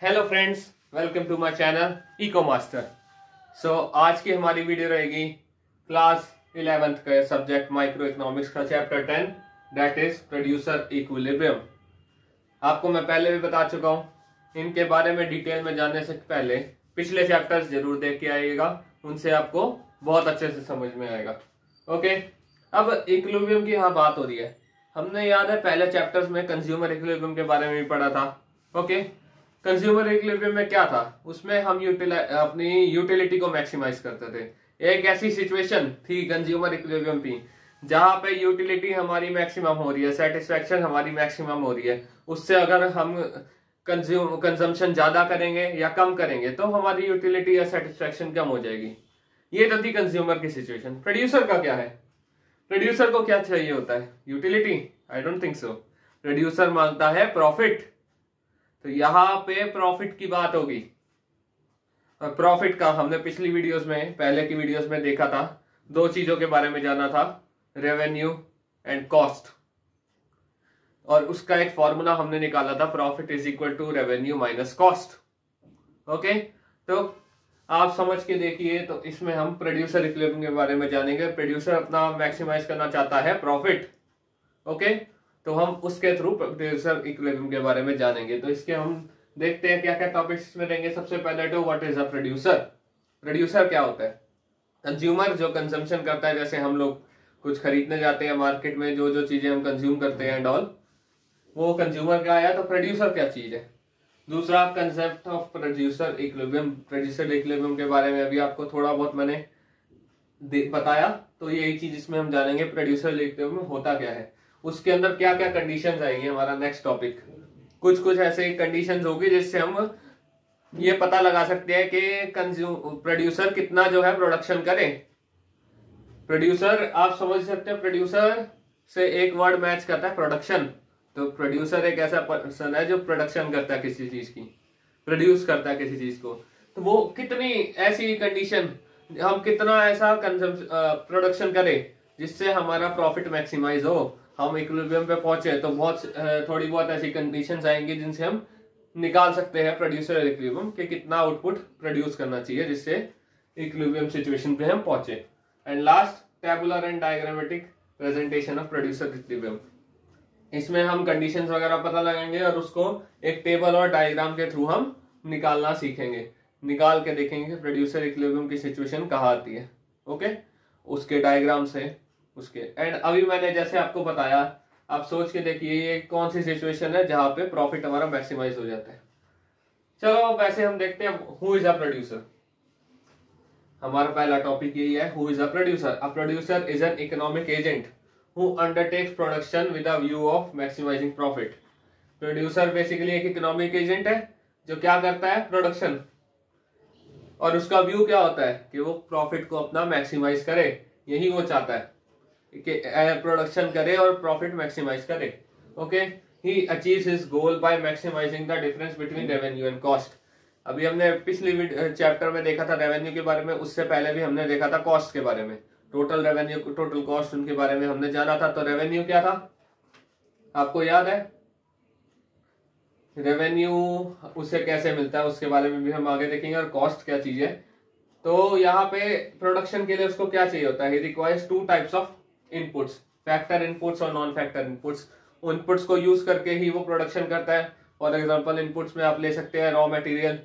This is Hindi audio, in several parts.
Hello friends, welcome to my channel Eco Master. आज की हमारी वीडियो रहेगी क्लास 11th का सब्जेक्ट माइक्रो इकोनॉमिक्स का chapter 10 that is producer equilibrium. आपको मैं पहले भी बता चुका हूं, इनके बारे में डिटेल में जानने से पहले पिछले चैप्टर्स जरूर देख के आइएगा, उनसे आपको बहुत अच्छे से समझ में आएगा। ओके, अब इक्विलिब्रियम की यहाँ बात हो रही है। हमने याद है पहले चैप्टर्स में कंज्यूमर इक्विलिब्रियम के बारे में भी पढ़ा था। ओके, कंज्यूमर इक्विलिब्रियम में क्या था, उसमें हम अपनी यूटिलिटी को मैक्सिमाइज करते थे। एक ऐसी सिचुएशन थी कंज्यूमर इक्विलिब्रियम की जहां पे यूटिलिटी हमारी मैक्सिमम हो रही है, सेटिस्फेक्शन हमारी मैक्सिमम हो रही है। उससे अगर हम कंजम्पशन ज्यादा करेंगे या कम करेंगे तो हमारी यूटिलिटी या सेटिस्फेक्शन कम हो जाएगी। ये तो थी कंज्यूमर की सिचुएशन। प्रोड्यूसर का क्या है? प्रोड्यूसर को क्या चाहिए होता है? Utility? I don't think so. Producer मांगता है प्रॉफिट। तो यहां पे प्रॉफिट की बात होगी। और प्रॉफिट का हमने पिछली वीडियोस में, पहले की वीडियोस में देखा था, दो चीजों के बारे में जाना था, रेवेन्यू एंड कॉस्ट। और उसका एक फॉर्मूला हमने निकाला था, profit is equal to revenue minus cost. Okay, तो आप समझ के देखिए। तो इसमें हम प्रोड्यूसर इक्विलिब्रियम के बारे में जानेंगे। प्रोड्यूसर अपना मैक्सिमाइज करना चाहता है प्रॉफिट। ओके, तो हम उसके थ्रू प्रोड्यूसर इक्विलिब्रियम के बारे में जानेंगे। तो इसके हम देखते हैं क्या क्या टॉपिक्स में रहेंगे। सबसे पहले तो what is a producer. Producer क्या होता है? कंज्यूमर जो कंजम्पशन करता है, जैसे हम लोग कुछ खरीदने जाते हैं मार्केट में, जो जो चीजें हम कंज्यूम करते हैं एंड ऑल, वो कंज्यूमर का आया। तो प्रोड्यूसर क्या चीज है? दूसरा, concept of producer equilibrium. Producer equilibrium के बारे में अभी आपको थोड़ा बहुत मैंने बताया, तो यही चीज इसमें हम जानेंगे, प्रोड्यूसर इक्विलिब्रियम होता क्या है, उसके अंदर क्या क्या कंडीशंस आएंगी। हमारा नेक्स्ट टॉपिक कुछ कुछ ऐसे कंडीशंस होगी जिससे हम ये पता लगा सकते हैं कि प्रोड्यूसर कितना जो है प्रोडक्शन करे। प्रोड्यूसर आप समझ सकते हैं, प्रोड्यूसर से एक वर्ड मैच करता है, प्रोडक्शन। तो प्रोड्यूसर एक ऐसा पर्सन है जो प्रोडक्शन करता है किसी चीज की, प्रोड्यूस करता है किसी चीज को। तो वो कितनी ऐसी कंडीशन, हम कितना ऐसा प्रोडक्शन करें जिससे हमारा प्रॉफिट मैक्सिमाइज हो, हम इक्विलिब्रियम पे पहुंचे। तो बहुत थोड़ी बहुत ऐसी कंडीशंस आएंगी जिनसे हम निकाल सकते हैं प्रोड्यूसर इक्विलिब्रियम के कितना आउटपुट प्रोड्यूस करना चाहिए जिससे इक्विलिब्रियम सिचुएशन पे हम पहुंचे। And last, tabular and diagrammatic presentation of producer equilibrium. इसमें हम कंडीशंस वगैरह पता लगाएंगे और उसको एक टेबल और डायग्राम के थ्रू हम निकालना सीखेंगे, निकाल के देखेंगे प्रोड्यूसर इक्विलिब्रियम की सिचुएशन कहाँ आती है। ओके, उसके डायग्राम से उसके। एंड अभी मैंने जैसे आपको बताया, आप सोच के देखिए ये कौन सी सिचुएशन है जहां पे प्रॉफिट हमारा मैक्सिमाइज हो जाता है। चलो वैसे हम देखते हैं हु इज अ प्रोड्यूसर। हमारा पहला टॉपिक यही है, who is a producer. A producer is an economic agent who undertakes production with a view of maximising profit. Producer basically एक इकोनॉमिक एजेंट है जो क्या करता है, प्रोडक्शन, और उसका व्यू क्या होता है कि वो प्रॉफिट को अपना मैक्सिमाइज करे। यही वो चाहता है कि प्रोडक्शन करे और प्रॉफिट मैक्सिमाइज करे। Okay, he achieves his goal by maximising the difference between revenue and cost. अभी हमने पिछली चैप्टर में देखा था रेवेन्यू के बारे में, उससे पहले भी हमने देखा था कॉस्ट के बारे में। टोटल रेवेन्यू, टोटल कॉस्ट, उनके बारे में हमने जाना था। तो रेवेन्यू क्या था आपको याद है? रेवेन्यू उसे कैसे मिलता है उसके बारे में भी हम आगे देखेंगे, और कॉस्ट क्या चीज है। तो यहाँ पे प्रोडक्शन के लिए उसको क्या चाहिए होता है? He requires two types of inputs, factor inputs और नॉन फैक्टर इनपुट्स। इनपुट्स को यूज करके ही वो प्रोडक्शन करता है। फॉर एग्जांपल इनपुट्स में आप ले सकते हैं रॉ मटेरियल,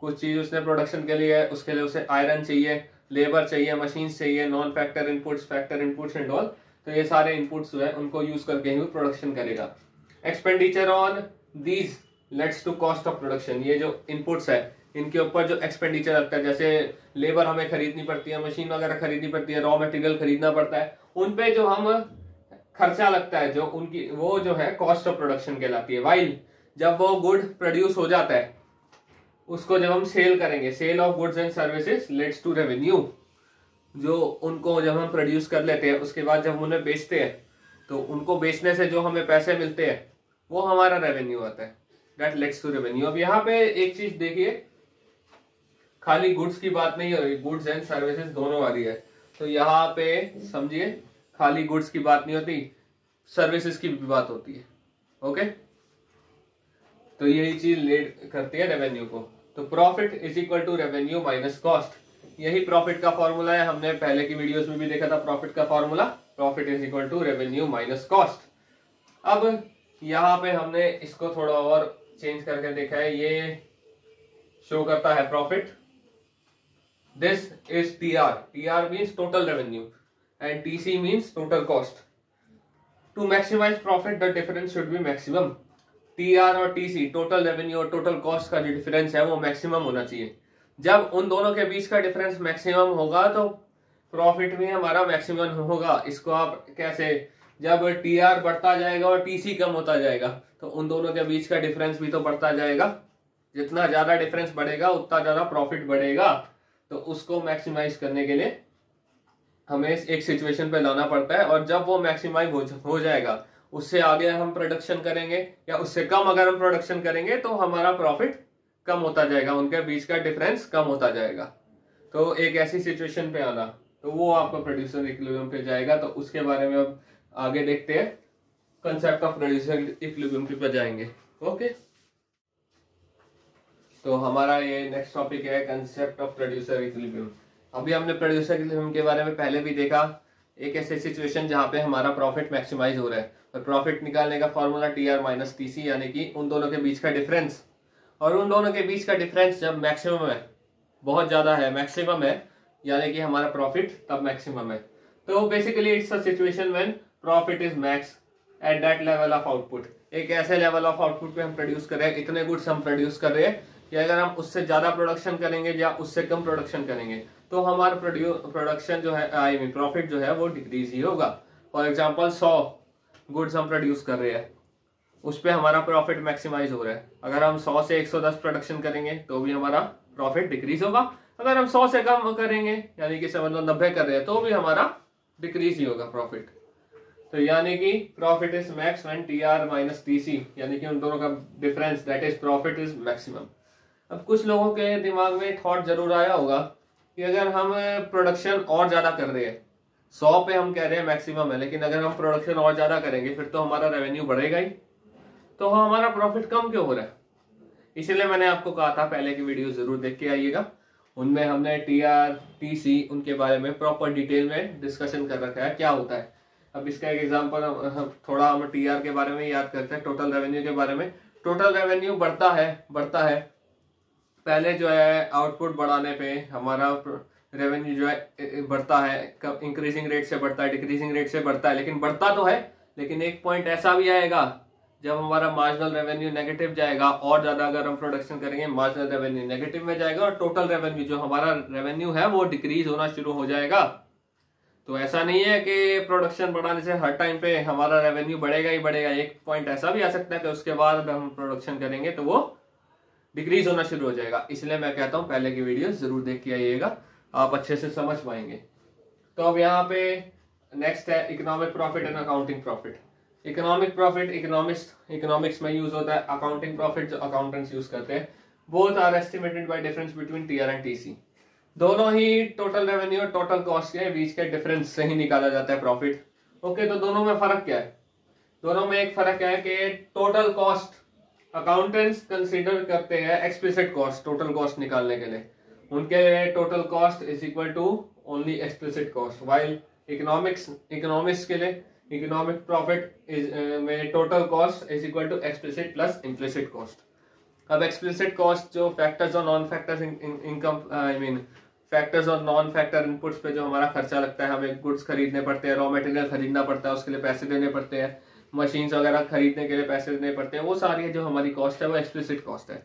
कुछ चीज उसने प्रोडक्शन के लिए, उसके लिए उसे आयरन चाहिए, लेबर चाहिए, मशीन चाहिए। Non factor inputs, factor inputs and all. तो ये सारे इनपुट्स जो है उनको यूज करके ही वो प्रोडक्शन करेगा। Expenditure on these leads to cost of production. ये जो इनपुट्स है इनके ऊपर जो एक्सपेंडिचर लगता है, जैसे लेबर हमें खरीदनी पड़ती है, मशीन वगैरह खरीदनी पड़ती है, रॉ मटेरियल खरीदना पड़ता है, उन पे जो हम खर्चा लगता है, जो उनकी वो जो है कॉस्ट ऑफ प्रोडक्शन कहलाती है। वाइल जब वो गुड प्रोड्यूस हो जाता है, उसको जब हम सेल करेंगे, sale of goods and services leads to revenue. जो उनको जब हम प्रोड्यूस कर लेते हैं, उसके बाद जब हम उन्हें बेचते हैं, तो उनको बेचने से जो हमें पैसे मिलते हैं वो हमारा रेवेन्यू आता है, दैट लेट्स टू रेवेन्यू। अब यहाँ पे एक चीज देखिए, खाली गुड्स की बात नहीं हो रही, गुड्स एंड सर्विसेज दोनों आ रही है। तो यहाँ पे समझिए, खाली गुड्स की बात नहीं होती, सर्विसेज की भी बात होती है। ओके, तो यही चीज लीड करती है रेवेन्यू को। तो profit is equal to revenue minus cost, यही प्रॉफिट का फॉर्मूला है। हमने पहले की वीडियोस में भी देखा था प्रॉफिट का formula, profit is equal to revenue minus cost. अब यहाँ पे हमने इसको थोड़ा और चेंज करके देखा है, ये शो करता है profit, this is TR, TR means total revenue and TC means total cost. To maximise profit the difference should be maximum. TR और टीसी, टोटल रेवेन्यू और टोटल कॉस्ट का जो डिफरेंस है वो मैक्सिमम होना चाहिए। जब उन दोनों के बीच का डिफरेंस मैक्सिमम होगा तो प्रॉफिट भी हमारा मैक्सिमम होगा। इसको आप कैसे, जब टीआर बढ़ता जाएगा और टीसी कम होता जाएगा तो उन दोनों के बीच का डिफरेंस भी तो बढ़ता जाएगा। जितना ज्यादा डिफरेंस बढ़ेगा उतना ज्यादा प्रॉफिट बढ़ेगा। तो उसको मैक्सिमाइज करने के लिए हमें एक सिचुएशन पे लाना पड़ता है, और जब वो मैक्सिमाइज हो जाएगा उससे आगे हम प्रोडक्शन करेंगे या उससे कम अगर हम प्रोडक्शन करेंगे तो हमारा प्रॉफिट कम होता जाएगा, उनके बीच का डिफरेंस कम होता जाएगा। तो एक ऐसी सिचुएशन पे आना, तो वो आपका प्रोड्यूसर इक्विलिब्रियम पे जाएगा। तो उसके बारे में अब आगे देखते हैं, कंसेप्ट ऑफ प्रोड्यूसर इक्विलिब्रियम पे जाएंगे। ओके, तो हमारा ये नेक्स्ट टॉपिक है कंसेप्ट ऑफ प्रोड्यूसर इक्विलिब्रियम। अभी हमने प्रोड्यूसर इक्विलिब्रियम के बारे में पहले भी देखा, एक ऐसे सिचुएशन जहां पे हमारा प्रॉफिट मैक्सिमाइज हो रहा है और प्रॉफिट निकालने का फॉर्मूला टीआर माइनस टीसी, यानी कि उन दोनों के बीच का डिफरेंस। और उन दोनों के बीच का डिफरेंस जब मैक्सिमम है, बहुत ज्यादा है, मैक्सिमम है, यानी कि हमारा प्रॉफिट तब मैक्सिमम है। तो basically it's a situation when profit is max at that level of output. एक ऐसे लेवल ऑफ आउटपुट पे हम प्रोड्यूस कर रहे हैं, इतने गुड्स हम प्रोड्यूस कर रहे हैं कि अगर हम उससे ज्यादा प्रोडक्शन करेंगे या उससे कम प्रोडक्शन करेंगे तो हमारा प्रोडक्शन जो है, आई मीन प्रॉफिट जो है वो डिक्रीज ही होगा। फॉर एग्जाम्पल 100 गुड्स हम प्रोड्यूस कर रहे हैं, उस पर हमारा प्रॉफिट मैक्सिमाइज हो रहा है। अगर हम 100 से 110 प्रोडक्शन करेंगे तो भी हमारा प्रॉफिट डिक्रीज होगा। अगर हम 100 से कम करेंगे, यानी कि समझ लो 90 कर रहे हैं, तो भी हमारा डिक्रीज ही होगा प्रॉफिट। तो यानी कि profit is max when TR minus TC, यानी कि उन दोनों का difference that is profit is maximum. अब कुछ लोगों के दिमाग में थॉट जरूर आया होगा कि अगर हम प्रोडक्शन और ज्यादा कर रहे हैं, 100 पे हम कह रहे हैं मैक्सिमम है, लेकिन अगर हम प्रोडक्शन और ज्यादा करेंगे फिर तो हमारा रेवेन्यू बढ़ेगा ही, तो हमारा प्रॉफिट कम क्यों हो रहा है? इसलिए मैंने आपको कहा था पहले की वीडियो जरूर देख के आइएगा, उनमें हमने टीआर टीसी उनके बारे में प्रॉपर डिटेल में डिस्कशन कर रखा है क्या होता है। अब इसका एक एग्जांपल थोड़ा हम टीआर के बारे में याद करते हैं, टोटल रेवेन्यू के बारे में। टोटल रेवेन्यू बढ़ता है, पहले जो है आउटपुट बढ़ाने पे हमारा रेवेन्यू जो है बढ़ता है, इंक्रीजिंग रेट से बढ़ता है, डिक्रीजिंग रेट से बढ़ता है, लेकिन बढ़ता तो है। लेकिन एक पॉइंट ऐसा भी आएगा जब हमारा मार्जिनल रेवेन्यू नेगेटिव जाएगा, और ज्यादा अगर हम प्रोडक्शन करेंगे मार्जिनल रेवेन्यू नेगेटिव में जाएगा और टोटल रेवेन्यू जो हमारा रेवेन्यू है वो डिक्रीज होना शुरू हो जाएगा। तो ऐसा नहीं है कि प्रोडक्शन बढ़ाने से हर टाइम पे हमारा रेवेन्यू बढ़ेगा ही बढ़ेगा। एक पॉइंट ऐसा भी आ सकता है कि उसके बाद हम प्रोडक्शन करेंगे तो वो डिक्रीज होना शुरू हो जाएगा। इसलिए मैं कहता हूं पहले की वीडियो जरूर देख के आइएगा, आप अच्छे से समझ पाएंगे। तो अब यहाँ पे नेक्स्ट है economic profit and accounting profit. Economic profit economics में यूज होता है, अकाउंटिंग प्रॉफिट जो अकाउंटेंट्स यूज करते हैं। Both are estimated by difference between TR and TC. दोनों ही टोटल रेवेन्यू और टोटल कॉस्ट के बीच के डिफरेंस से ही निकाला जाता है प्रॉफिट। ओके, तो दोनों में फर्क क्या है? दोनों में एक फर्क है कि टोटल कॉस्ट अकाउंटेंट्स कंसीडर करते हैं एक्सप्लिसिट कॉस्ट, टोटल कॉस्ट निकालने के लिए उनके लिए total cost is equal to only explicit cost, while economics के लिए इकोनॉमिक प्रॉफिट में total cost is equal to explicit plus implicit cost. अब एक्सप्लिसिट कॉस्ट जो फैक्टर्स और non factors income, I mean factors और नॉन फैक्टर इनपुट्स पे जो हमारा खर्चा लगता है, हमें गुड्स खरीदने पड़ते हैं, रॉ मटेरियल खरीदना पड़ता है, उसके लिए पैसे देने पड़ते हैं, मशीन्स वगैरह खरीदने के लिए पैसे देने पड़ते हैं, वो सारी जो हमारी कॉस्ट है वो एक्सप्लिसिट कॉस्ट है।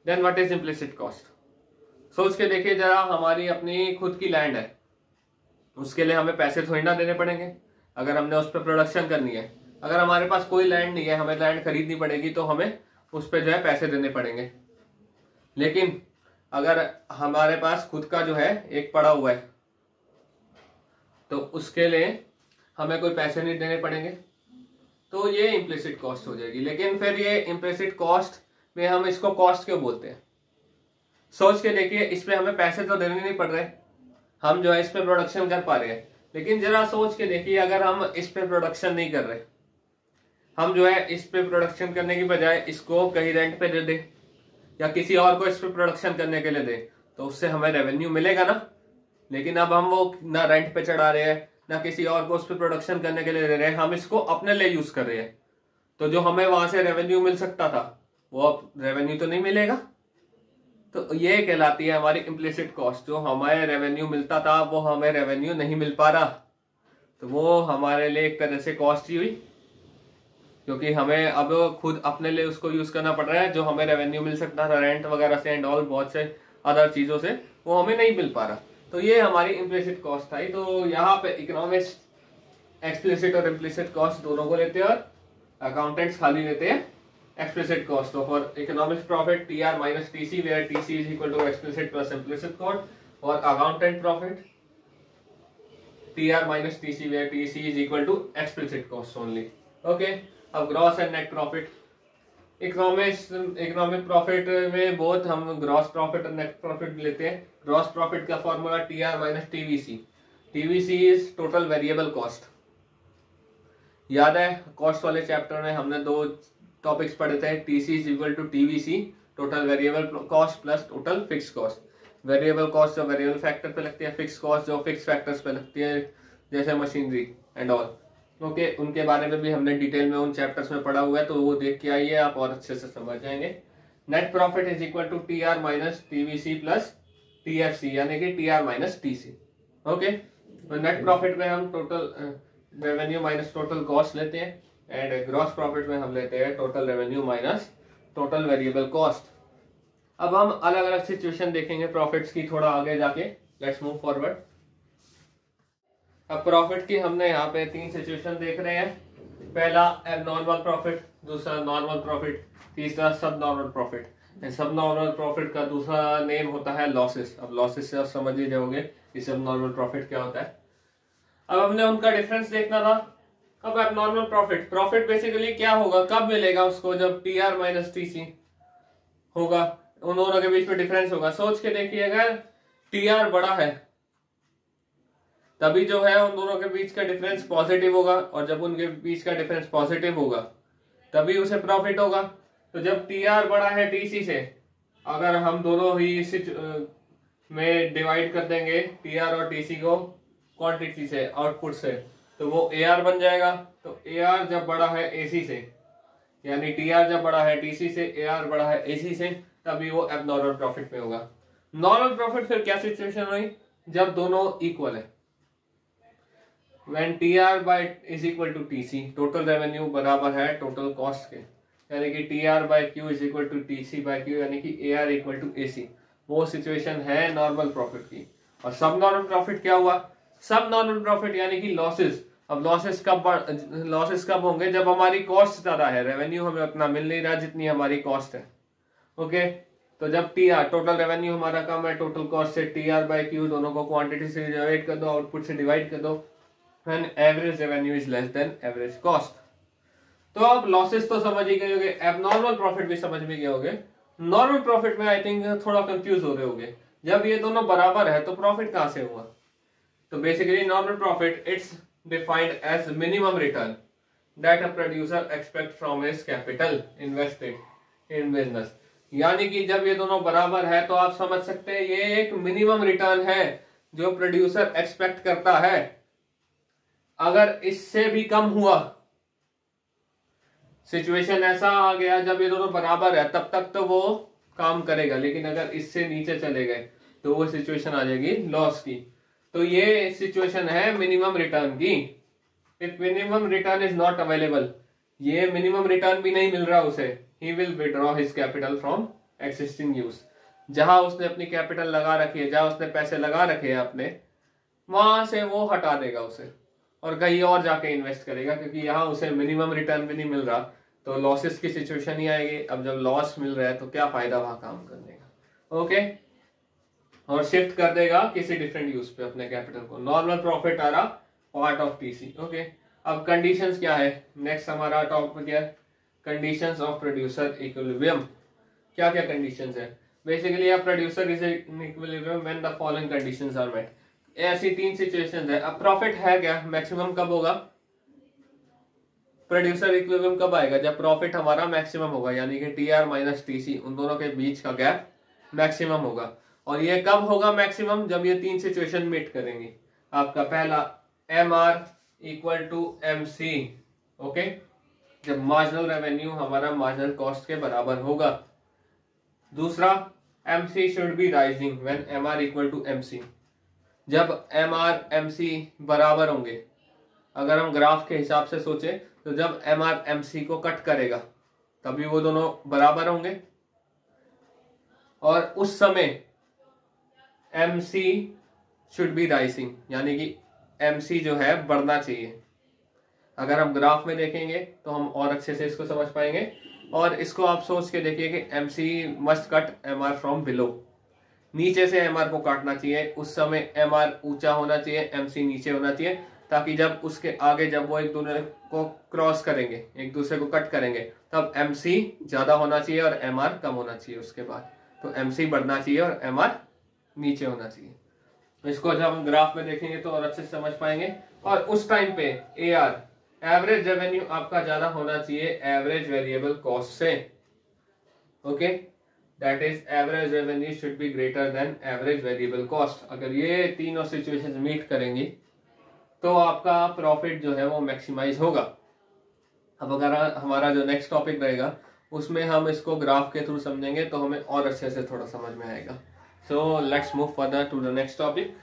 Then what is implicit cost? सोच के देखिए जरा, हमारी अपनी खुद की लैंड है, उसके लिए हमें पैसे थोड़ी ना देने पड़ेंगे अगर हमने उस पर प्रोडक्शन करनी है। अगर हमारे पास कोई लैंड नहीं है, हमें लैंड खरीदनी पड़ेगी तो हमें उस पर जो है पैसे देने पड़ेंगे। लेकिन अगर हमारे पास खुद का जो है एक पड़ा हुआ है तो उसके लिए हमें कोई पैसे नहीं देने पड़ेंगे, तो ये इम्प्लिसिट कॉस्ट हो जाएगी। लेकिन फिर ये इम्प्लिसिट कॉस्ट में हम इसको कॉस्ट क्यों बोलते हैं? सोच के देखिए, इस पे हमें पैसे तो देने नहीं पड़ रहे, हम जो है इस पे प्रोडक्शन कर पा रहे हैं। लेकिन जरा सोच के देखिए, अगर हम इस पे प्रोडक्शन नहीं कर रहे, हम जो है इस पे प्रोडक्शन करने की बजाय इसको कहीं रेंट पे दे दे या किसी और को इस पे प्रोडक्शन करने के लिए दे, तो उससे हमें रेवेन्यू मिलेगा ना। लेकिन अब हम वो ना रेंट पे चढ़ा रहे हैं ना किसी और को उस पर प्रोडक्शन करने के लिए दे रहे हैं, हम इसको अपने लिए यूज कर रहे हैं। तो जो हमें वहां से रेवेन्यू मिल सकता था वो अब रेवेन्यू तो नहीं मिलेगा। तो ये कहलाती है हमारी इम्प्लिसिट कॉस्ट। जो हमें रेवेन्यू मिलता था वो हमें रेवेन्यू नहीं मिल पा रहा, तो वो हमारे लिए एक तरह से कॉस्ट ही हुई, क्योंकि हमें अब खुद अपने लिए उसको यूज करना पड़ रहा है। जो हमें रेवेन्यू मिल सकता था रेंट वगैरह से एंड ऑल बहुत से अदर चीजों से, वो हमें नहीं मिल पा रहा। तो ये हमारी इम्प्लिसिट कॉस्ट आई। तो यहाँ पे इकोनॉमिक्स एक्सप्लिसिट और इम्प्लिसिट कॉस्ट दोनों को लेते हैं और अकाउंटेंट्स खाली लेते हैं एक्सप्लिसिट कॉस्ट। तो for economics profit TR minus TC, where TC is equal to explicit plus implicit cost. और accountant profit TR minus TC, where TC is equal to explicit cost only. Okay, अब gross and net profit. Economic profit में बहुत हम ग्रॉस प्रॉफिट और नेट प्रॉफिट लेते हैं। ग्रॉस प्रॉफिट का formula TR minus TVC। TVC is total variable cost. याद है कॉस्ट वाले चैप्टर में हमने दो टॉपिक्स पढ़े थे, TC is equal to TVC, total variable cost plus total fix cost. Variable cost जो वेरिएबल फैक्टर पे लगती है, फिक्स कॉस्ट जो फिक्स फैक्टर्स पे लगती है जैसे मशीनरी एंड ऑल। ओके, उनके बारे में भी हमने डिटेल में उन चैप्टर्स में पढ़ा हुआ है, तो वो देख के आइए, आप और अच्छे से समझ जाएंगे। Net profit is equal to TR minus TVC plus TFC, यानी कि TR माइनस TC। ओके, तो नेट प्रॉफिट में हम total revenue minus total cost लेते हैं एंड ग्रॉस प्रॉफिट में हम लेते हैं total revenue minus total variable cost. अब हम अलग अलग सिचुएशन देखेंगे प्रॉफिट्स की थोड़ा आगे जाके। Let's move forward. अब प्रॉफिट की हमने यहाँ पे 3 सिचुएशन देख रहे हैं। पहला एबनॉर्मल प्रॉफिट, दूसरा नॉर्मल प्रॉफिट, तीसरा सब नॉर्मल प्रॉफिट। सब नॉर्मल प्रॉफिट का दूसरा नेम होता है लॉसेस। अब लॉसेस से आप समझ ही जाओगे कि सब नॉर्मल प्रॉफिट क्या होता है। अब हमने उनका डिफरेंस देखना था। अब एबनॉर्मल प्रॉफिट, प्रॉफिट बेसिकली क्या होगा, कब मिलेगा उसको, जब TR माइनस TC होगा, उन दोनों के बीच में डिफरेंस होगा। सोच के देखिए, अगर TR बड़ा है तभी जो है उन दोनों के बीच का डिफरेंस पॉजिटिव होगा, और जब उनके बीच का डिफरेंस पॉजिटिव होगा तभी उसे प्रॉफिट होगा। तो जब TR बड़ा है TC से, अगर हम दोनों ही में डिवाइड कर देंगे TR और TC को क्वांटिटी से, आउटपुट से, तो वो AR बन जाएगा। तो AR जब बड़ा है AC से, यानी TR जब बड़ा है TC से, AR बड़ा है AC से, तभी वो एबनॉर्मल प्रॉफिट में होगा। नॉर्मल प्रॉफिट फिर क्या सिचुएशन हुई, जब दोनों इक्वल है। When TR by is equal to TC, total revenue बराबर है टोटल कॉस्ट के, यानी कि TR by Q is equal to TC by Q, यानी कि AR equal to AC। वो सिचुएशन है नॉर्मल प्रॉफिट की। और सब नॉर्मल प्रॉफिट क्या हुआ, सब नॉर्मल प्रॉफिट यानी कि लॉसेस। अब लॉसेस कब होंगे, जब हमारी कॉस्ट ज्यादा है, रेवेन्यू हमें उतना मिल नहीं रहा जितनी हमारी कॉस्ट है। ओके, तो जब TR टोटल रेवेन्यू हमारा कम है टोटल कॉस्ट से, TR by Q दोनों को क्वांटिटी से डिवाइड कर दो, आउटपुट से डिवाइड कर दो, when average revenue is less than average cost। तो अब लॉसेस तो समझ ही गए होंगे, एबनॉर्मल प्रॉफिट भी समझ में गए होंगे। नॉर्मल प्रॉफिट में आई थिंक थोड़ा कंफ्यूज हो रहे होंगे। जब ये दोनों बराबर है तो प्रॉफिट कहां से हुआ। तो basically normal profit it's defined as minimum return that a producer expect from his capital invested in business. यानी कि जब ये दोनों बराबर है तो आप समझ सकते हैं ये एक मिनिमम रिटर्न है जो प्रोड्यूसर एक्सपेक्ट करता है। अगर इससे भी कम हुआ, सिचुएशन ऐसा आ गया जब ये दोनों बराबर है, तब तक तो वो काम करेगा, लेकिन अगर इससे नीचे चले गए तो वो सिचुएशन आ जाएगी लॉस की। तो ये सिचुएशन है मिनिमम रिटर्न की। If minimum return is not available, ये मिनिमम रिटर्न भी नहीं मिल रहा उसे, he will withdraw his capital from existing use. जहां उसने अपनी कैपिटल लगा रखी है, जहां उसने पैसे लगा रखे हैं अपने, वहां से वो हटा देगा उसे और कहीं और जाके इन्वेस्ट करेगा, क्योंकि यहाँ उसे मिनिमम रिटर्न भी नहीं मिल रहा, तो लॉसेस की सिचुएशन ही आएगी। अब जब लॉस मिल रहा है तो क्या फायदा वहां काम करने का। ओके, और शिफ्ट कर देगा किसी डिफरेंट यूज पे अपने कैपिटल को। नॉर्मल प्रॉफिट आ रहा पार्ट ऑफ TC। ओके, अब कंडीशंस क्या है, नेक्स्ट हमारा टॉपिक क्या है, कंडीशंस ऑफ प्रोड्यूसर इक्विलिब्रियम। क्या क्या कंडीशंस है, basically a producer is in equilibrium when the following conditions are met. ऐसी 3 सिचुएशंस है। अब प्रॉफिट है क्या, मैक्सिमम कब होगा, प्रोड्यूसर इक्विलिब्रियम कब आएगा? जब प्रॉफिट हमारा मैक्सिमम होगा, यानी कि टीआर माइनस टीसी, उन दोनों के बीच का गैप मैक्सिमम होगा। और ये कब होगा मैक्सिमम? जब ये तीन सिचुएशन मीट करेंगी। आपका पहला M R equal to M C, okay, जब मार्जिनल रेवेन्यू हमारा मार्जिनल कॉस्ट के बराबर होगा। दूसरा M C should be rising when M R equal to M C, जब एम आर एम सी बराबर होंगे। अगर हम ग्राफ के हिसाब से सोचे तो जब एम आर एम सी को कट करेगा तभी वो दोनों बराबर होंगे, और उस समय M C should be rising, यानी कि एम सी जो है बढ़ना चाहिए। अगर हम ग्राफ में देखेंगे तो हम और अच्छे से इसको समझ पाएंगे। और इसको आप सोच के देखिए कि M C must cut M R from below, नीचे से एम आर को काटना चाहिए। उस समय एम आर ऊंचा होना चाहिए, एम सी नीचे होना चाहिए, ताकि जब उसके आगे जब वो एक दूसरे को क्रॉस करेंगे, एक दूसरे को कट करेंगे, तब एम सी ज्यादा होना चाहिए और एम आर कम होना चाहिए उसके बाद। तो एम सी बढ़ना चाहिए और एम आर नीचे होना चाहिए। इसको जब हम ग्राफ में देखेंगे तो और अच्छे से समझ पाएंगे। और उस टाइम पे ए आर, एवरेज रेवेन्यू आपका ज्यादा होना चाहिए एवरेज वेरिएबल कॉस्ट से, okay, that is average revenue should be greater then average variable cost. अगर ये तीनों सिचुएशंस मीट करेंगी तो आपका प्रॉफिट जो है वो मैक्सिमाइज होगा। अब अगर हमारा जो नेक्स्ट टॉपिक रहेगा उसमें हम इसको ग्राफ के थ्रू समझेंगे तो हमें और अच्छे से थोड़ा समझ में आएगा। So let's move further to the next topic.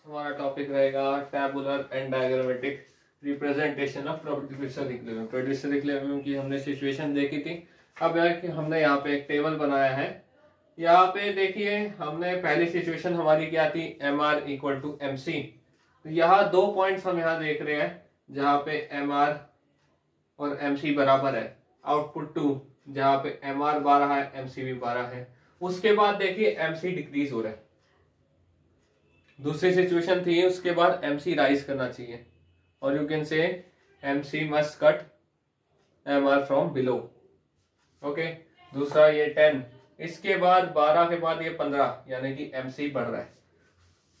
हमारा टॉपिक रहेगा tabular and diagrammatic representation of producer equilibrium. Producer equilibrium की हमने सिचुएशन देखी थी। अब हमने यहाँ पे एक टेबल बनाया है। यहाँ पे देखिए हमने पहली सिचुएशन हमारी क्या थी, M R equal to M C. तो यहाँ दो पॉइंट्स हम यहाँ देख रहे हैं जहाँ पे एम आर और एम सी बराबर है। आउटपुट 2 जहाँ पे एम आर 12 है, एम सी भी 12 है। उसके बाद देखिए एम सी डिक्रीज हो रहा है। दूसरी सिचुएशन थी उसके बाद एम सी राइज करना चाहिए, और you can say M C must cut M R from below, okay. दूसरा ये 10, इसके बाद 12 के बाद ये 15, यानी कि एम सी बढ़ रहा है।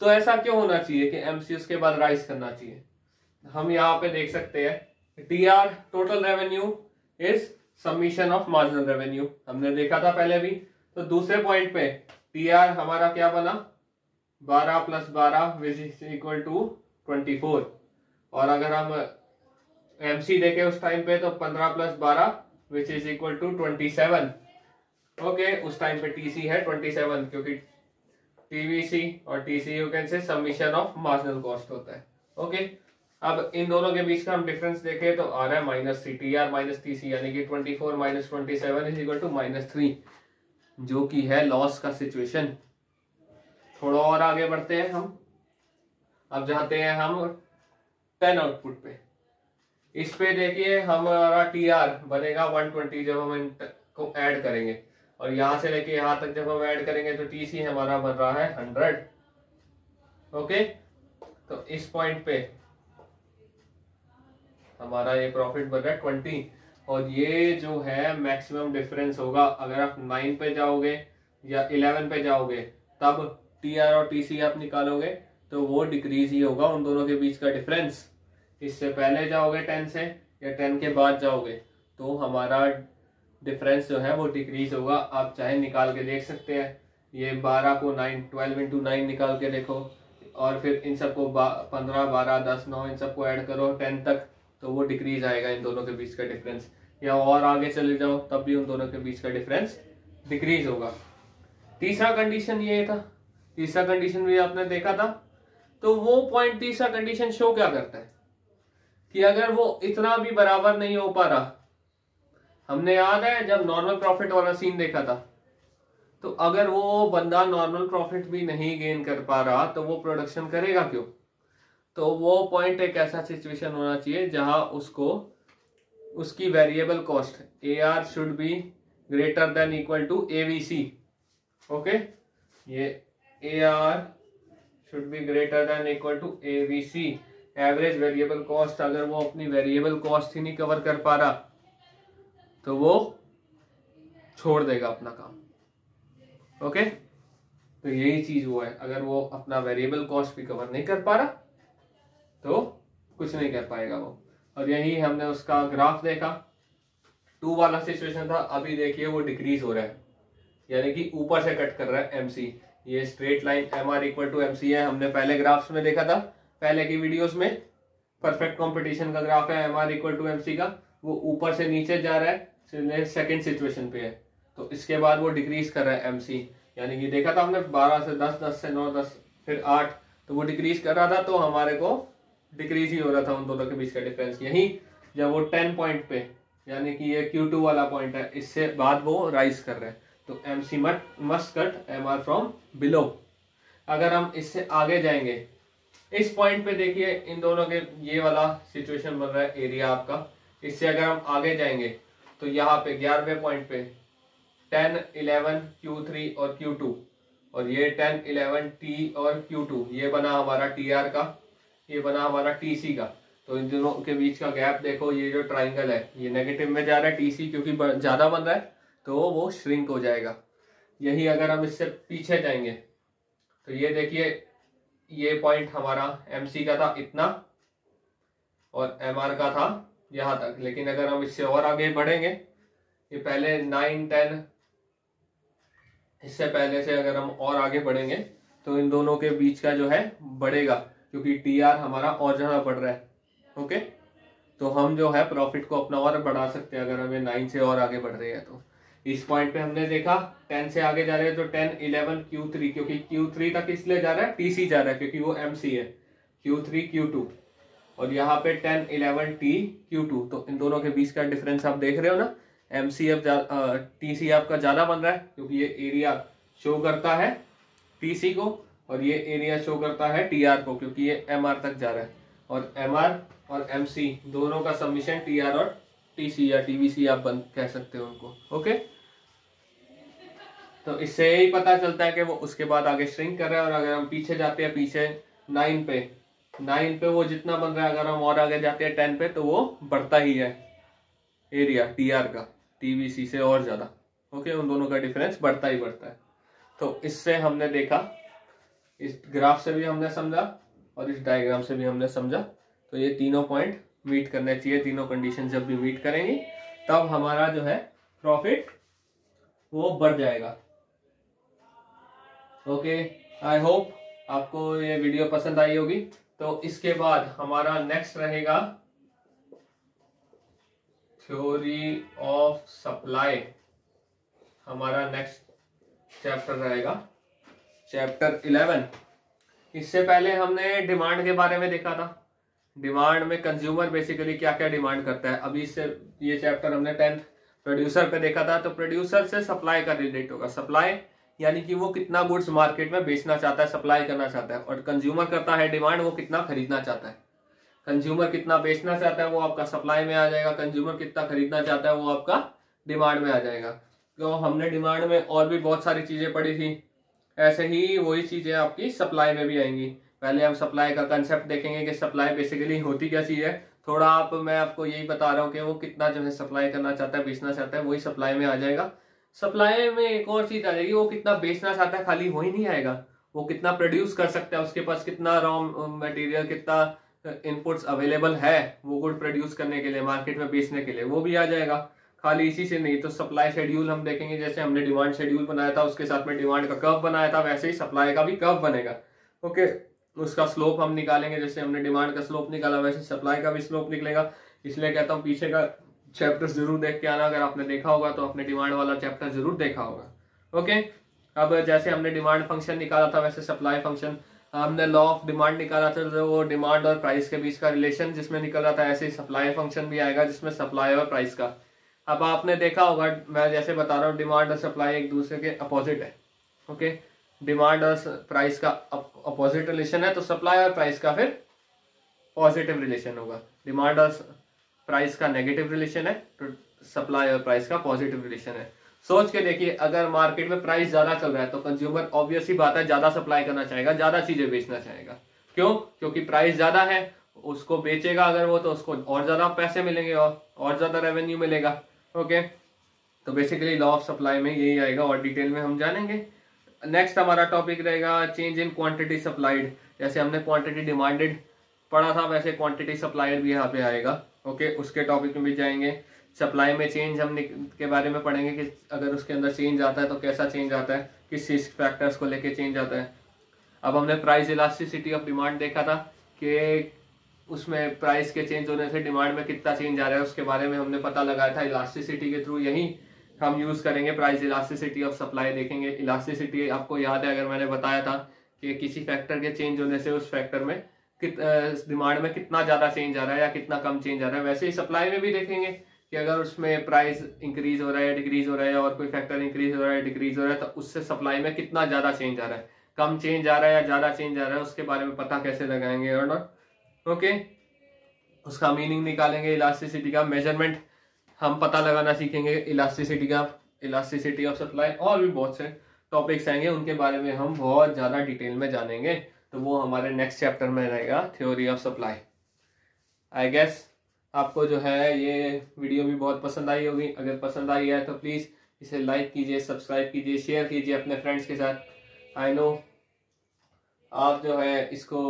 तो ऐसा क्यों होना चाहिए कि एम सी उसके बाद राइज करना चाहिए? हम यहाँ पे देख सकते हैं T R total revenue is summation of marginal revenue, हमने देखा था पहले भी। तो दूसरे पॉइंट पे टी आर हमारा क्या बना, 12 plus 12 which is equal to 24। और अगर हम एम सी देखें उस टाइम पे तो 15 plus 12 which is equal to 27, okay. उस टाइम पे टीसी है 27, क्योंकि टीवीसी और TC you can say summation of marginal cost होता है, ओके। अब इन दोनों के बीच का हम डिफरेंस देखें तो आ रहा है माइनस सी, टी आर माइनस टीसी, यानी कि 24 माइनस 27 इज इक्वल टू -3, जो कि है लॉस का सिचुएशन। थोड़ा और आगे बढ़ते हैं हम। अब जाते हैं हम 10 आउटपुट पे। इस पे देखिए हमारा टी आर बनेगा 120 जब हम इनको ऐड करेंगे, और यहां से लेके यहां तक जब हम ऐड करेंगे तो टीसी हमारा बन रहा है 100, ओके। तो इस पॉइंट पे हमारा ये प्रॉफिट बन रहा है 20, और ये जो है मैक्सिमम डिफरेंस होगा। अगर आप 9 पे जाओगे या 11 पे जाओगे तब टी आर और टीसी आप निकालोगे तो वो डिक्रीज ही होगा, उन दोनों के बीच का डिफरेंस। इससे पहले जाओगे 10 से या 10 के बाद जाओगे तो हमारा डिफरेंस जो है वो डिक्रीज होगा। आप चाहे निकाल के देख सकते हैं, ये 12 को 12 इंटू 9 निकाल के देखो, और फिर इन सबको 15, 12, 10, 9 इन सबको ऐड करो 10 तक, तो वो डिक्रीज आएगा इन दोनों के बीच का डिफरेंस। या और आगे चले जाओ तब भी उन दोनों के बीच का डिफरेंस डिक्रीज होगा। तीसरा कंडीशन ये था, तीसरा कंडीशन भी आपने देखा था। तो वो पॉइंट तीसरा कंडीशन शो क्या करता है कि अगर वो इतना भी बराबर नहीं हो पा रहा, हमने याद है जब नॉर्मल प्रॉफिट वाला सीन देखा था, तो अगर वो बंदा नॉर्मल प्रॉफिट भी नहीं गेन कर पा रहा तो वो प्रोडक्शन करेगा क्यों? तो वो पॉइंट एक ऐसा सिचुएशन होना चाहिए जहां उसको उसकी variable cost A R should be greater than equal to AVC, okay. ये A R should be greater than equal to AVC, average variable cost. अगर वो अपनी वेरिएबल कॉस्ट ही नहीं कवर कर पा रहा तो वो छोड़ देगा अपना काम, ओके। तो यही चीज वो है, अगर वो अपना वेरिएबल कॉस्ट भी कवर नहीं कर पा रहा तो कुछ नहीं कर पाएगा वो। और यही हमने उसका ग्राफ देखा, 2 वाला सिचुएशन था। अभी देखिए वो डिक्रीज हो रहा है, यानी कि ऊपर से कट कर रहा है एमसी। ये straight line M R equal to MC है, हमने पहले ग्राफ्स में देखा था, पहले की वीडियोस में। परफेक्ट कंपटीशन का ग्राफ है M R equal to MC का, वो ऊपर से नीचे जा रहा है, सेकेंड सिचुएशन पे है। तो इसके बाद वो डिक्रीज कर रहा है एमसी, यानी कि देखा था हमने 12 से 10, 10 से 9, 10 फिर 8, तो वो डिक्रीज कर रहा था, तो हमारे को डिक्रीज ही हो रहा था उन दोनों के बीच का डिफरेंस। यही जब वो 10 पॉइंट पे, यानी कि ये Q2 वाला पॉइंट है, इससे बाद वो राइज कर रहा है, तो MC must cut M R from below. अगर हम इससे आगे जाएंगे, इस पॉइंट पे देखिए इन दोनों के ये वाला सिचुएशन बन रहा है एरिया आपका। इससे अगर हम आगे जाएंगे तो यहाँ पे 11वें पॉइंट पे 10, 11 Q3 और Q2, और ये 10, 11 T और Q2, ये बना हमारा TR का, ये बना हमारा TC का। तो इन दोनों के बीच का गैप देखो, ये जो ट्राइंगल है ये नेगेटिव में जा रहा है, TC क्योंकि ज्यादा बन रहा है तो वो श्रिंक हो जाएगा। यही अगर हम इससे पीछे जाएंगे तो ये देखिए ये पॉइंट हमारा MC का था इतना और MR का था यहाँ तक, लेकिन अगर हम इससे और आगे बढ़ेंगे, ये पहले 9, 10, इससे पहले से अगर हम और आगे बढ़ेंगे तो इन दोनों के बीच का जो है बढ़ेगा, क्योंकि TR हमारा और ज्यादा बढ़ रहा है। ओके, तो हम जो है प्रॉफिट को अपना और बढ़ा सकते हैं अगर हमें 9 से और आगे बढ़ रहे हैं। तो इस पॉइंट पे हमने देखा 10 से आगे जा रहे हैं तो 10, 11 Q3, क्योंकि Q3 तक इसलिए जा रहा है, TC जा रहा है क्योंकि वो MC है, Q3 Q2, और यहाँ पे 10, 11 T Q2। तो इन दोनों के बीच का डिफरेंस आप देख रहे हो ना, MC अब TC आपका ज्यादा बन रहा है क्योंकि ये एरिया शो करता है TC को और ये एरिया शो करता है TR को, क्योंकि ये MR तक जा रहा है। और MR और MC दोनों का सबमिशन TR और TC या TVC आप कह सकते हो उनको। ओके, तो इससे यही पता चलता है कि वो उसके बाद आगे श्रिंक कर रहा है। और अगर हम पीछे जाते हैं, पीछे 9 पे वो जितना बन रहा है, अगर हम और आगे जाते हैं 10 पे तो वो बढ़ता ही है एरिया TR का TVC से और ज्यादा। ओके, उन दोनों का डिफरेंस बढ़ता ही बढ़ता है। तो इससे हमने देखा, इस ग्राफ से भी हमने समझा और इस डायग्राम से भी हमने समझा, तो ये तीनों पॉइंट मीट करने चाहिए। तीनों कंडीशन जब भी मीट करेंगी तब हमारा जो है प्रॉफिट वो बढ़ जाएगा। ओके, आई होप आपको ये वीडियो पसंद आई होगी। तो इसके बाद हमारा नेक्स्ट रहेगा थ्योरी ऑफ सप्लाई, हमारा नेक्स्ट चैप्टर रहेगा चैप्टर 11। इससे पहले हमने डिमांड के बारे में देखा था, डिमांड में कंज्यूमर बेसिकली क्या क्या डिमांड करता है। अभी इससे ये चैप्टर हमने 10th प्रोड्यूसर पे देखा था। तो प्रोड्यूसर से सप्लाई का रिलेट होगा, सप्लाई यानी कि वो कितना गुड्स मार्केट में बेचना चाहता है, सप्लाई करना चाहता है, और कंज्यूमर करता है डिमांड, वो कितना खरीदना चाहता है। कंज्यूमर कितना बेचना चाहता है वो आपका सप्लाई में आ जाएगा, कंज्यूमर कितना खरीदना चाहता है वो आपका डिमांड में आ जाएगा। तो हमने डिमांड में और भी बहुत सारी चीजें पढ़ी थी, ऐसे ही वही चीजें आपकी सप्लाई में भी आएंगी। पहले हम सप्लाई का कंसेप्ट देखेंगे कि सप्लाई बेसिकली होती क्या चीज है। थोड़ा मैं आपको यही बता रहा हूँ कि वो कितना जो है सप्लाई करना चाहता है, बेचना चाहता है, वही सप्लाई में आ जाएगा। सप्लाई में एक और चीज आ जाएगी, वो कितना बेचना चाहता है, खाली वही नहीं आएगा, वो कितना प्रोड्यूस कर सकता है, उसके पास कितना रॉ मटेरियल, कितना इनपुट्स अवेलेबल है वो गुड प्रोड्यूस करने के लिए, मार्केट में बेचने के लिए, वो भी आ जाएगा। खाली इसी से नहीं, तो सप्लाई शेड्यूल हम देखेंगे, जैसे हमने डिमांड शेड्यूल बनाया था उसके साथ में डिमांड का कर्व बनाया था, वैसे ही सप्लाई का भी कर्व बनेगा। ओके, उसका स्लोप हम निकालेंगे, जैसे हमने डिमांड का स्लोप निकाला वैसे सप्लाई का भी स्लोप निकलेगा। इसलिए कहता हूँ पीछे का चैप्टर जरूर देख के आना, अगर आपने देखा होगा तो आपने डिमांड वाला चैप्टर जरूर देखा होगा। ओके, अब जैसे हमने डिमांड फंक्शन निकाला था वैसे सप्लाई फंक्शन, हमने लॉ ऑफ डिमांड निकाला था, जो वो डिमांड और प्राइस के बीच का रिलेशन जिसमें निकल रहा था, ऐसे ही सप्लाई फंक्शन भी आएगा जिसमें सप्लाई और प्राइस का। अब आपने देखा होगा, मैं जैसे बता रहा हूँ, डिमांड और सप्लाई एक दूसरे के अपोजिट है। ओके, डिमांड और प्राइस का अपोजिट रिलेशन है, तो सप्लाई और प्राइस का फिर पॉजिटिव रिलेशन होगा। डिमांड और प्राइस का नेगेटिव रिलेशन है, तो सप्लाई और प्राइस का पॉजिटिव रिलेशन है। सोच के देखिए, अगर मार्केट में प्राइस ज्यादा चल रहा है तो कंज्यूमर ऑब्वियस ही बात है ज्यादा सप्लाई करना चाहेगा, ज्यादा चीजें बेचना चाहेगा। क्यों? क्योंकि प्राइस ज्यादा है, उसको बेचेगा अगर वो, तो उसको और ज्यादा पैसे मिलेंगे और ज्यादा रेवेन्यू मिलेगा। ओके, तो बेसिकली लॉ ऑफ सप्लाई में यही आएगा और डिटेल में हम जानेंगे। नेक्स्ट हमारा टॉपिक रहेगा चेंज इन क्वांटिटी सप्लाइड। जैसे हमने क्वांटिटी डिमांडेड पढ़ा था वैसे क्वांटिटी सप्लाइड भी यहाँ पे आएगा। ओके, उसके टॉपिक में भी जाएंगे। सप्लाई में चेंज हम के बारे में पढ़ेंगे कि अगर उसके अंदर चेंज आता है तो कैसा चेंज आता है, किस चीज फैक्टर्स को लेके चेंज आता है। अब हमने प्राइस इलास्टिसिटी ऑफ डिमांड देखा था कि उसमें प्राइस के चेंज होने से डिमांड में कितना चेंज आ रहा है, उसके बारे में हमने पता लगाया था इलास्टिसिटी के थ्रू। यही हम यूज करेंगे, प्राइस इलास्टिसिटी ऑफ सप्लाई देखेंगे। इलास्टिसिटी आपको याद है, अगर मैंने बताया था कि किसी फैक्टर के चेंज होने से उस फैक्टर में डिमांड में कितना ज्यादा चेंज आ रहा है या कितना कम चेंज आ रहा है। वैसे ही सप्लाई में भी देखेंगे कि अगर उसमें प्राइस इंक्रीज हो रहा है, डिक्रीज हो रहा है, और कोई फैक्टर इंक्रीज हो रहा है, डिक्रीज हो रहा है, तो उससे सप्लाई में कितना ज्यादा चेंज आ रहा है, कम चेंज आ रहा है या ज्यादा चेंज आ रहा है, उसके बारे में पता कैसे लगाएंगे और नॉट। ओके, उसका मीनिंग निकालेंगे। इलास्टिसिटी का मेजरमेंट हम पता लगाना सीखेंगे, इलास्टिसिटी का, इलास्टिसिटी ऑफ सप्लाई, और भी बहुत से टॉपिक्स आएंगे, उनके बारे में हम बहुत ज्यादा डिटेल में जानेंगे। तो वो हमारे नेक्स्ट चैप्टर में रहेगा, theory of supply. I guess आपको जो है ये वीडियो भी बहुत पसंद आई होगी। अगर पसंद आई है तो प्लीज इसे लाइक कीजिए, सब्सक्राइब कीजिए, शेयर कीजिए अपने फ्रेंड्स के साथ। आई नो आप जो है इसको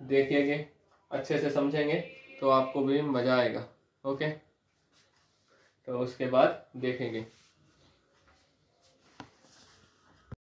देखेंगे, अच्छे से समझेंगे तो आपको भी मजा आएगा। ओके, तो उसके बाद देखेंगे।